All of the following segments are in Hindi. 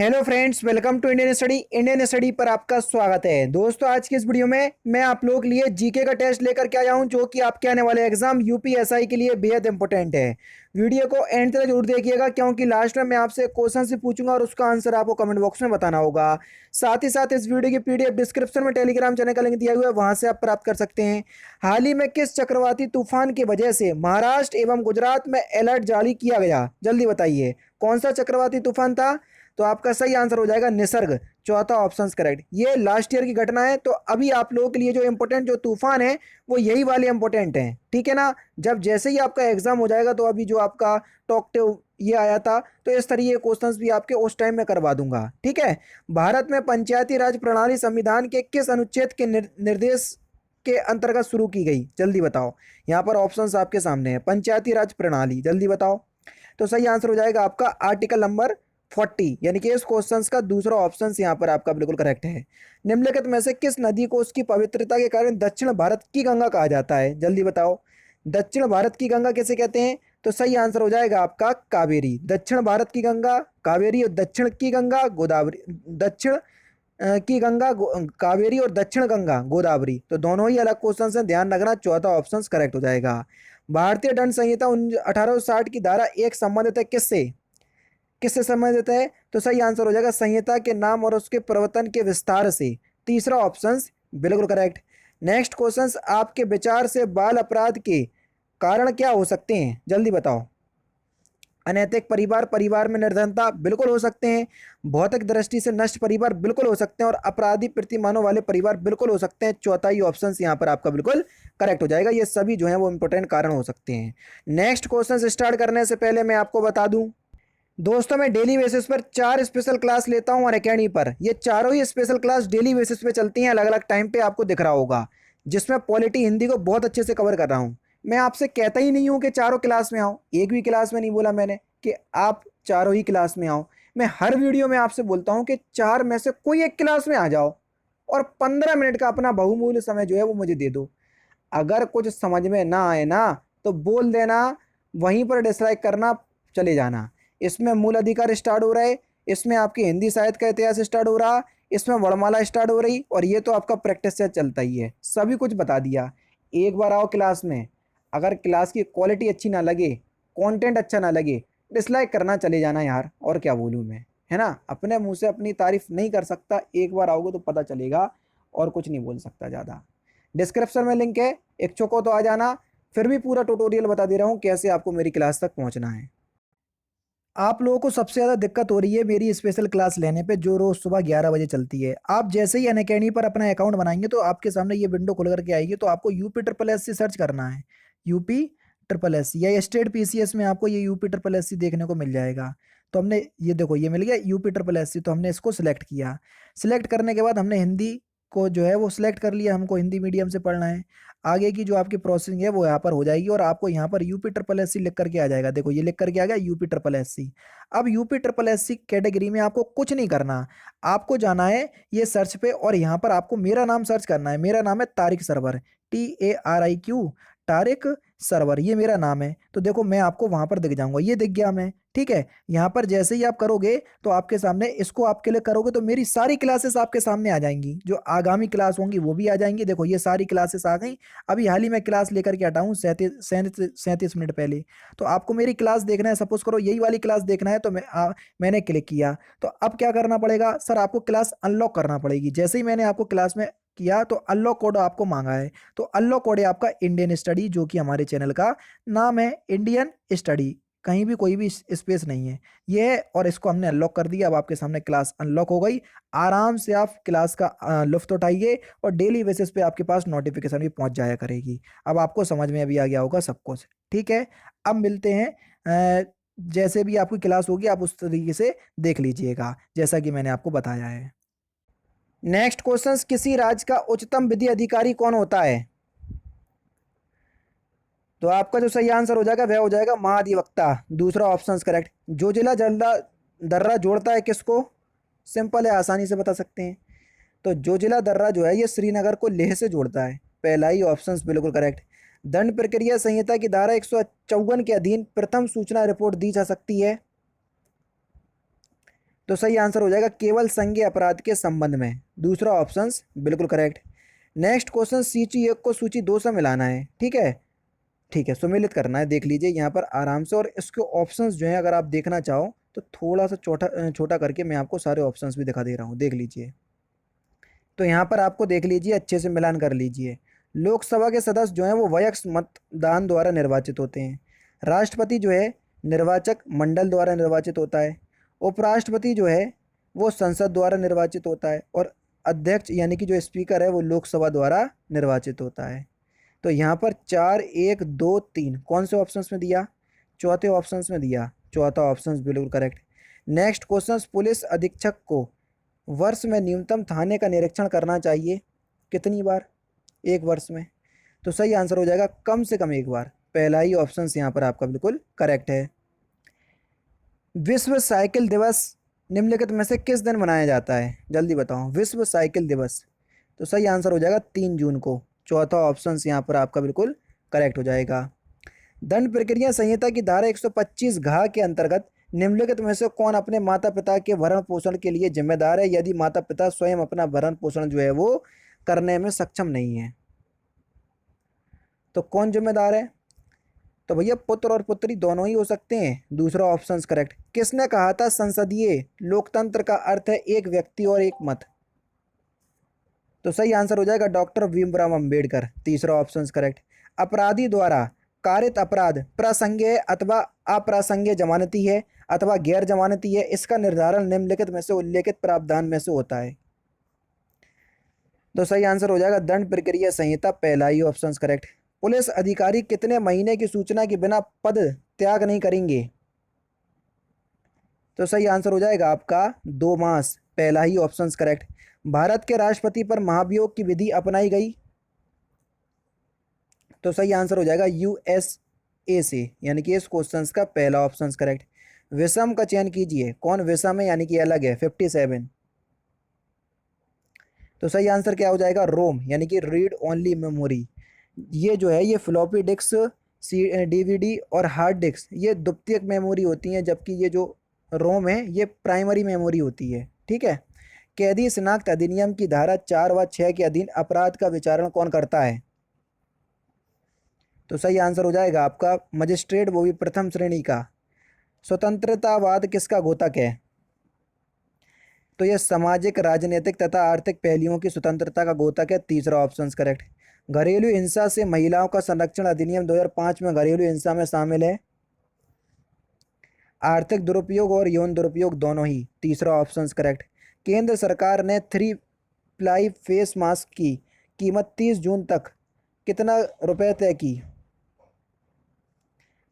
Hello friends, welcome to Indian study पर आपका स्वागत है। दोस्तों, आज की इस वीडियो में मैं आप लोगों के लिए जीके का टेस्ट लेकर के आया हूं, जो कि आपके आने वाले एग्जाम यूपीएसआई के लिए बेहद इंपॉर्टेंट है। वीडियो को एंड तक जरूर देखिएगा, क्योंकि लास्ट में मैं आपसे क्वेश्चन से पूछूंगा और उसका आंसर आपको कमेंट बॉक्स में बताना होगा। साथ ही साथ इस वीडियो की पीडीएफ डिस्क्रिप्शन में टेलीग्राम चैनल का लिंक दिया हुआ है, वहां से आप प्राप्त कर सकते हैं। हाल ही में किस चक्रवाती तूफान की वजह से महाराष्ट्र एवं गुजरात में अलर्ट जारी किया गया? जल्दी बताइए, कौन सा चक्रवाती तूफान था? तो आपका सही आंसर हो जाएगा निसर्ग, चौथा ऑप्शन करेक्ट। ये लास्ट ईयर की घटना है, तो अभी आप लोगों के लिए जो इंपॉर्टेंट जो तूफान है वो यही वाले इंपॉर्टेंट हैं, ठीक है ना। जब जैसे ही आपका एग्जाम हो जाएगा, तो अभी जो आपका टॉक ये आया था, तो इस तरीके के क्वेश्चंस भी आपके उस टाइम में करवा दूंगा, ठीक है। भारत में पंचायती राज प्रणाली संविधान के किस अनुच्छेद के निर्देश के अंतर्गत शुरू की गई? जल्दी बताओ। यहाँ पर ऑप्शंस आपके सामने है, पंचायती राज प्रणाली, जल्दी बताओ। तो सही आंसर हो जाएगा आपका आर्टिकल नंबर 40, यानी कि इस क्वेश्चन का दूसरा ऑप्शन यहाँ पर आपका बिल्कुल करेक्ट है। निम्नलिखित में से किस नदी को उसकी पवित्रता के कारण दक्षिण भारत की गंगा कहा जाता है? जल्दी बताओ। दक्षिण भारत की गंगा किसे कहते हैं? तो सही आंसर हो जाएगा आपका कावेरी। दक्षिण भारत की गंगा कावेरी, और दक्षिण की गंगा गोदावरी। दक्षिण की गंगा कावेरी, और दक्षिण गंगा गोदावरी, तो दोनों ही अलग क्वेश्चन हैं, ध्यान रखना। चौथा ऑप्शन करेक्ट हो जाएगा। भारतीय दंड संहिता 1860 की धारा एक संबंधित है किससे? किससे संबंधित है? तो सही आंसर हो जाएगा संहिता के नाम और उसके प्रवर्तन के विस्तार से। तीसरा ऑप्शन बिल्कुल करेक्ट। नेक्स्ट क्वेश्चन, आपके विचार से बाल अपराध के कारण क्या हो सकते हैं? जल्दी बताओ। अनैतिक परिवार, परिवार में निर्धनता, बिल्कुल हो सकते हैं। भौतिक दृष्टि से नष्ट परिवार, बिल्कुल हो सकते हैं। और अपराधी प्रतिमानों वाले परिवार, बिल्कुल हो सकते हैं। चौथा ही ऑप्शन यहाँ पर आपका बिल्कुल करेक्ट हो जाएगा। ये सभी जो है वो इंपॉर्टेंट कारण हो सकते हैं। नेक्स्ट क्वेश्चन स्टार्ट करने से पहले मैं आपको बता दूं, दोस्तों, मैं डेली बेसिस पर 4 स्पेशल क्लास लेता हूं अनअकैडमी पर। ये चारों ही स्पेशल क्लास डेली बेसिस पे चलती हैं, अलग अलग टाइम पे, आपको दिख रहा होगा। जिसमें पॉलिटी हिंदी को बहुत अच्छे से कवर कर रहा हूं। मैं आपसे कहता ही नहीं हूं कि चारों क्लास में आओ, एक भी क्लास में नहीं बोला मैंने कि आप चारों ही क्लास में आओ। मैं हर वीडियो में आपसे बोलता हूं कि 4 में से कोई एक क्लास में आ जाओ, और 15 मिनट का अपना बहुमूल्य समय जो है वो मुझे दे दो। अगर कुछ समझ में ना आए ना, तो बोल देना, वहीं पर डिसलाइक करना, चले जाना। इसमें मूल अधिकार स्टार्ट हो रहा है, इसमें आपकी हिंदी साहित्य का इतिहास स्टार्ट हो रहा, इसमें वर्णमाला स्टार्ट हो रही, और ये तो आपका प्रैक्टिस से चलता ही है। सभी कुछ बता दिया। एक बार आओ क्लास में। अगर क्लास की क्वालिटी अच्छी ना लगे, कंटेंट अच्छा ना लगे, डिसलाइक करना, चले जाना यार, और क्या बोलूँ मैं, है ना। अपने मुंह से अपनी तारीफ नहीं कर सकता, एक बार आओगे तो पता चलेगा, और कुछ नहीं बोल सकता ज़्यादा। डिस्क्रिप्शन में लिंक है, इच्छुक हो तो आ जाना। फिर भी पूरा ट्यूटोरियल बता दे रहा हूँ कैसे आपको मेरी क्लास तक पहुँचना है। आप लोगों को सबसे ज़्यादा दिक्कत हो रही है मेरी स्पेशल क्लास लेने पे, जो रोज़ सुबह 11 बजे चलती है। आप जैसे ही अनअकैडमी पर अपना अकाउंट बनाएंगे, तो आपके सामने ये विंडो खुल करके आएगी। तो आपको UP triple S C search करना है, यूपी ट्रिपल एस सी, या स्टेट पीसीएस में आपको ये यूपी ट्रिपल एस सी देखने को मिल जाएगा। तो हमने ये देखो, ये मिल गया यूपी ट्रिपल एस सी, तो हमने इसको सिलेक्ट किया। सिलेक्ट करने के बाद हमने हिंदी को जो है वो सिलेक्ट कर लिया, हमको हिंदी मीडियम से पढ़ना है। आगे की जो आपकी प्रोसेसिंग है वो यहाँ पर हो जाएगी, और आपको यहाँ पर यूपी ट्रिपल एस सी लिख करके आ जाएगा। देखो, ये लिख करके आ गया यूपी ट्रिपल एस सी। अब UP triple S C category में आपको कुछ नहीं करना, आपको जाना है ये सर्च पे, और यहाँ पर आपको मेरा नाम सर्च करना है। मेरा नाम है तारिक सरवर, TARIQ, तारिक सरवर, ये मेरा नाम है। तो देखो, मैं आपको वहां पर दिख जाऊंगा, ये दिख गया मैं, ठीक है। यहाँ पर जैसे ही आप करोगे, तो आपके सामने इसको आप क्लिक करोगे, तो मेरी सारी क्लासेस आपके सामने आ जाएंगी। जो आगामी क्लास होंगी वो भी आ जाएंगी। देखो, ये सारी क्लासेस आ गई। अभी हाल ही में क्लास लेकर के हटा हूँ 37 मिनट पहले। तो आपको मेरी क्लास देखना है, सपोज करो यही वाली क्लास देखना है, तो मैंने क्लिक किया। तो अब क्या करना पड़ेगा सर? आपको क्लास अनलॉक करना पड़ेगी। जैसे ही मैंने आपको क्लास में किया, तो अनलॉक कोड आपको मांगा है। तो अनलॉक कोड है आपका इंडियन स्टडी, जो कि हमारे चैनल का नाम है, इंडियन स्टडी। कहीं भी कोई भी स्पेस नहीं है, ये है। और इसको हमने अनलॉक कर दिया। अब आपके सामने क्लास अनलॉक हो गई। आराम से आप क्लास का लुफ्त उठाइए, और डेली बेसिस पे आपके पास नोटिफिकेशन भी पहुंच जाया करेगी। अब आपको समझ में अभी आ गया होगा सब कुछ, ठीक है। अब मिलते हैं, जैसे भी आपकी क्लास होगी आप उस तरीके से देख लीजिएगा, जैसा कि मैंने आपको बताया है। नेक्स्ट क्वेश्चन, किसी राज्य का उच्चतम विधि अधिकारी कौन होता है? तो आपका जो सही आंसर हो जाएगा वह हो जाएगा महाधिवक्ता, दूसरा ऑप्शन करेक्ट। जो जिला जल्दा दर्रा जोड़ता है किसको? सिंपल है, आसानी से बता सकते हैं। तो जो जिला दर्रा जो है ये श्रीनगर को लेह से जोड़ता है, पहला ही ऑप्शन बिल्कुल करेक्ट। दंड प्रक्रिया संहिता की धारा 154 के अधीन प्रथम सूचना रिपोर्ट दी जा सकती है? तो सही आंसर हो जाएगा केवल संज्ञेय अपराध के संबंध में, दूसरा ऑप्शन बिल्कुल करेक्ट। नेक्स्ट क्वेश्चन, सूची एक को सूची दो से मिलाना है, ठीक है, ठीक है, सुमेलित करना है। देख लीजिए यहाँ पर आराम से, और इसके ऑप्शंस जो हैं अगर आप देखना चाहो तो थोड़ा सा छोटा छोटा करके मैं आपको सारे ऑप्शंस भी दिखा दे रहा हूँ, देख लीजिए। तो यहाँ पर आपको देख लीजिए, अच्छे से मिलान कर लीजिए। लोकसभा के सदस्य जो हैं वो वयस्क मतदान द्वारा निर्वाचित होते हैं। राष्ट्रपति जो है निर्वाचक मंडल द्वारा निर्वाचित होता है। उपराष्ट्रपति जो है वो संसद द्वारा निर्वाचित होता है, और अध्यक्ष यानी कि जो स्पीकर है वो लोकसभा द्वारा निर्वाचित होता है। तो यहाँ पर 4, 1, 2, 3 कौन से ऑप्शंस में दिया? चौथे ऑप्शंस में दिया, चौथा ऑप्शन बिल्कुल करेक्ट। नेक्स्ट क्वेश्चन, पुलिस अधीक्षक को वर्ष में न्यूनतम थाने का निरीक्षण करना चाहिए कितनी बार? एक वर्ष में। तो सही आंसर हो जाएगा कम से कम एक बार, पहला ही ऑप्शन यहाँ पर आपका बिल्कुल करेक्ट है। विश्व साइकिल दिवस निम्नलिखित में से किस दिन मनाया जाता है? जल्दी बताओ, विश्व साइकिल दिवस। तो सही आंसर हो जाएगा 3 जून को, चौथा ऑप्शन यहाँ पर आपका बिल्कुल करेक्ट हो जाएगा। दंड प्रक्रिया संहिता की धारा 125 घ के अंतर्गत निम्नलिखित में से कौन अपने माता पिता के भरण पोषण के लिए जिम्मेदार है यदि माता पिता स्वयं अपना भरण पोषण जो है वो करने में सक्षम नहीं है? तो कौन जिम्मेदार है? तो भैया पुत्र और पुत्री दोनों ही हो सकते हैं, दूसरा ऑप्शन करेक्ट। किसने कहा था संसदीय लोकतंत्र का अर्थ है एक व्यक्ति और एक मत? तो सही आंसर हो जाएगा डॉक्टर भीमराव अंबेडकर, तीसरा ऑप्शन करेक्ट। अपराधी द्वारा कारित अपराध प्रासंगिक अथवा अप्रासंगिक जमानती है अथवा गैर जमानती है, इसका निर्धारण निम्नलिखित में से उल्लेखित प्रावधान में से होता है? तो सही आंसर हो जाएगा दंड प्रक्रिया संहिता, पहला ही ऑप्शन करेक्ट। पुलिस अधिकारी कितने महीने की सूचना के बिना पद त्याग नहीं करेंगे? तो सही आंसर हो जाएगा आपका 2 मास, पहला ही ऑप्शन करेक्ट। भारत के राष्ट्रपति पर महाभियोग की विधि अपनाई गई? तो सही आंसर हो जाएगा यूएसए से, यानी कि इस क्वेश्चन का पहला ऑप्शन करेक्ट। विषम का चयन कीजिए, कौन विषम है यानी कि अलग है? 57। तो सही आंसर क्या हो जाएगा? रोम, यानी कि रीड ओनली मेमोरी। ये जो है ये फ्लॉपी डिस्क, डीवीडी और हार्ड डिस्क ये द्वितीयक मेमोरी होती हैं, जबकि ये जो रोम है ये प्राइमरी मेमोरी होती है, ठीक है। कैदी शिनाख्त अधिनियम की धारा 4 व 6 के अधीन अपराध का विचारण कौन करता है? तो सही आंसर हो जाएगा आपका मजिस्ट्रेट, वो भी प्रथम श्रेणी का। स्वतंत्रतावाद किसका घोतक है? तो यह सामाजिक, राजनीतिक तथा आर्थिक पहलुओं की स्वतंत्रता का घोतक है, तीसरा ऑप्शन करेक्ट। घरेलू हिंसा से महिलाओं का संरक्षण अधिनियम 2005 में घरेलू हिंसा में शामिल है। आर्थिक दुरुपयोग और यौन दुरुपयोग दोनों ही, तीसरा ऑप्शन करेक्ट। केंद्र सरकार ने 3 प्लाई फेस मास्क की कीमत 30 जून तक कितना रुपए तय की?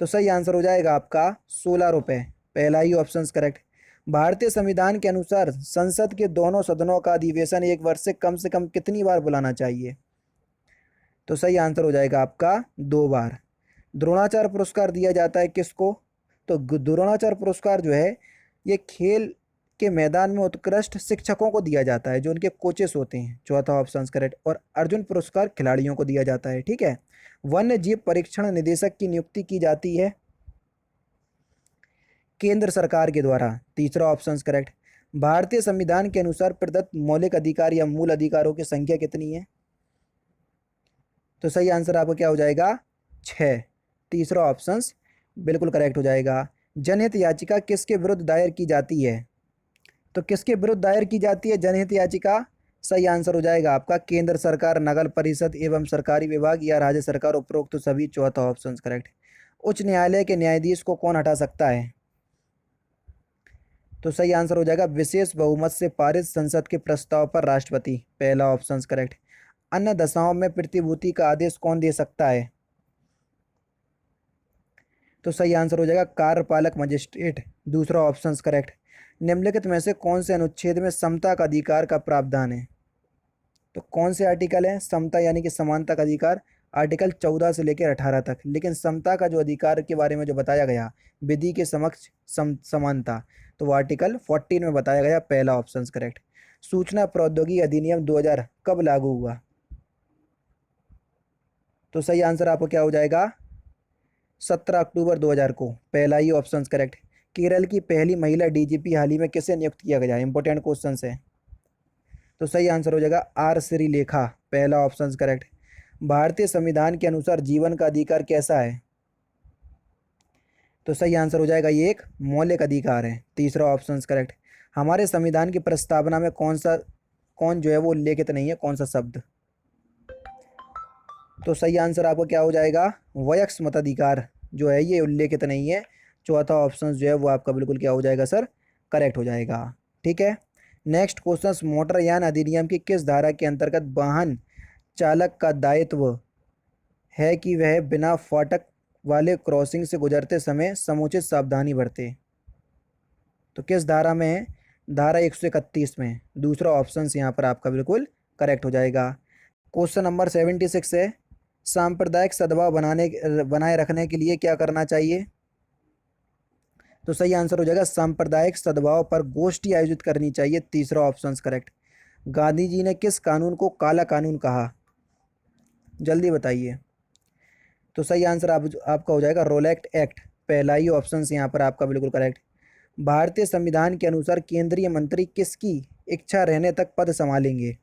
तो सही आंसर हो जाएगा आपका 16 रुपये, पहला ही ऑप्शन करेक्ट। भारतीय संविधान के अनुसार संसद के दोनों सदनों का अधिवेशन एक वर्ष से कम कितनी बार बुलाना चाहिए? तो सही आंसर हो जाएगा आपका 2 बार। द्रोणाचार्य पुरस्कार दिया जाता है किसको? तो द्रोणाचार्य पुरस्कार जो है ये खेल के मैदान में उत्कृष्ट शिक्षकों को दिया जाता है, जो उनके कोचेस होते हैं, चौथा ऑप्शन करेक्ट। और अर्जुन पुरस्कार खिलाड़ियों को दिया जाता है, ठीक है। वन्य जीव परीक्षण निदेशक की नियुक्ति की जाती है केंद्र सरकार के द्वारा, तीसरा ऑप्शन करेक्ट। भारतीय संविधान के अनुसार प्रदत्त मौलिक अधिकार या मूल अधिकारों की संख्या कितनी है? तो सही आंसर आपका क्या हो जाएगा? 6, तीसरा ऑप्शन बिल्कुल करेक्ट हो जाएगा। जनहित याचिका किसके विरुद्ध दायर की जाती है? तो किसके विरुद्ध दायर की जाती है जनहित याचिका? सही आंसर हो जाएगा आपका केंद्र सरकार, नगर परिषद एवं सरकारी विभाग या राज्य सरकार, उपरोक्त तो सभी, चौथा ऑप्शन करेक्ट। उच्च न्यायालय के न्यायाधीश को कौन हटा सकता है? तो सही आंसर हो जाएगा विशेष बहुमत से पारित संसद के प्रस्ताव पर राष्ट्रपति, पहला ऑप्शन करेक्ट। अन्य दशाओं में प्रतिभूति का आदेश कौन दे सकता है? तो सही आंसर हो जाएगा कार्यपालक मजिस्ट्रेट, दूसरा ऑप्शन करेक्ट। निम्नलिखित में से कौन से अनुच्छेद में समता का अधिकार का प्रावधान है? तो कौन से आर्टिकल है समता यानी कि समानता का अधिकार? आर्टिकल 14 से लेकर 18 तक। लेकिन समता का जो अधिकार के बारे में जो बताया गया, विधि के समक्ष समानता, तो वो आर्टिकल 14 में बताया गया, पहला ऑप्शन करेक्ट। सूचना प्रौद्योगिकी अधिनियम 2000 कब लागू हुआ? तो सही आंसर आपको क्या हो जाएगा? 17 अक्टूबर 2000 को, पहला ही ऑप्शन करेक्ट। केरल की पहली महिला डीजीपी हाल ही में किसे नियुक्त किया गया? इंपॉर्टेंट क्वेश्चन है। तो सही आंसर हो जाएगा आर श्रीलेखा, पहला ऑप्शन करेक्ट। भारतीय संविधान के अनुसार जीवन का अधिकार कैसा है? तो सही आंसर हो जाएगा ये एक मौलिक अधिकार है, तीसरा ऑप्शन करेक्ट। हमारे संविधान की प्रस्तावना में कौन जो है वो उल्लेखित नहीं है, कौन सा शब्द? तो सही आंसर आपका क्या हो जाएगा? वयस्क मताधिकार जो है ये उल्लेखित नहीं है। चौथा ऑप्शन जो है वो आपका बिल्कुल क्या हो जाएगा सर? करेक्ट हो जाएगा। ठीक है। नेक्स्ट क्वेश्चन, मोटरयान अधिनियम की किस धारा के अंतर्गत वाहन चालक का दायित्व है कि वह बिना फाटक वाले क्रॉसिंग से गुजरते समय समुचित सावधानी बरते? तो किस धारा में है? धारा 131 में। दूसरा ऑप्शन यहाँ पर आपका बिल्कुल करेक्ट हो जाएगा। क्वेश्चन नंबर 76 है, सांप्रदायिक सद्भाव बनाए रखने के लिए क्या करना चाहिए? तो सही आंसर हो जाएगा सांप्रदायिक सद्भाव पर गोष्ठी आयोजित करनी चाहिए, तीसरा ऑप्शन करेक्ट। गांधी जी ने किस कानून को काला कानून कहा? जल्दी बताइए। तो सही आंसर आपका हो जाएगा रोलेक्ट एक्ट, पहला ही ऑप्शन यहाँ पर आपका बिल्कुल करेक्ट। भारतीय संविधान के अनुसार केंद्रीय मंत्री किसकी इच्छा रहने तक पद संभालेंगे?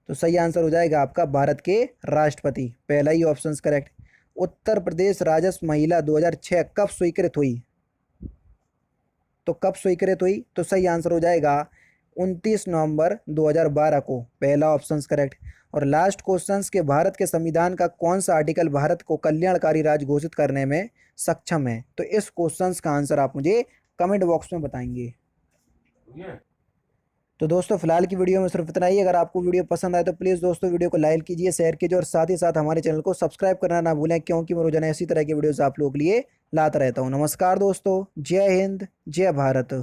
तो सही आंसर हो जाएगा आपका भारत के राष्ट्रपति, पहला ही ऑप्शन करेक्ट। उत्तर प्रदेश राजस्व महिला 2006 कब स्वीकृत हुई? तो कब स्वीकृत हुई? तो सही आंसर हो जाएगा 29 नवंबर 2012 को, पहला ऑप्शन करेक्ट। और लास्ट क्वेश्चन के, भारत के संविधान का कौन सा आर्टिकल भारत को कल्याणकारी राज्य घोषित करने में सक्षम है? तो इस क्वेश्चन का आंसर आप मुझे कमेंट बॉक्स में बताएंगे। तो दोस्तों फिलहाल की वीडियो में सिर्फ इतना ही। अगर आपको वीडियो पसंद आए तो प्लीज़ दोस्तों वीडियो को लाइक कीजिए, शेयर कीजिए और साथ ही साथ हमारे चैनल को सब्सक्राइब करना ना भूलें, क्योंकि मैं रोजाना इसी तरह की वीडियोस आप लोगों के लिए लाता रहता हूँ। नमस्कार दोस्तों, जय हिंद, जय भारत।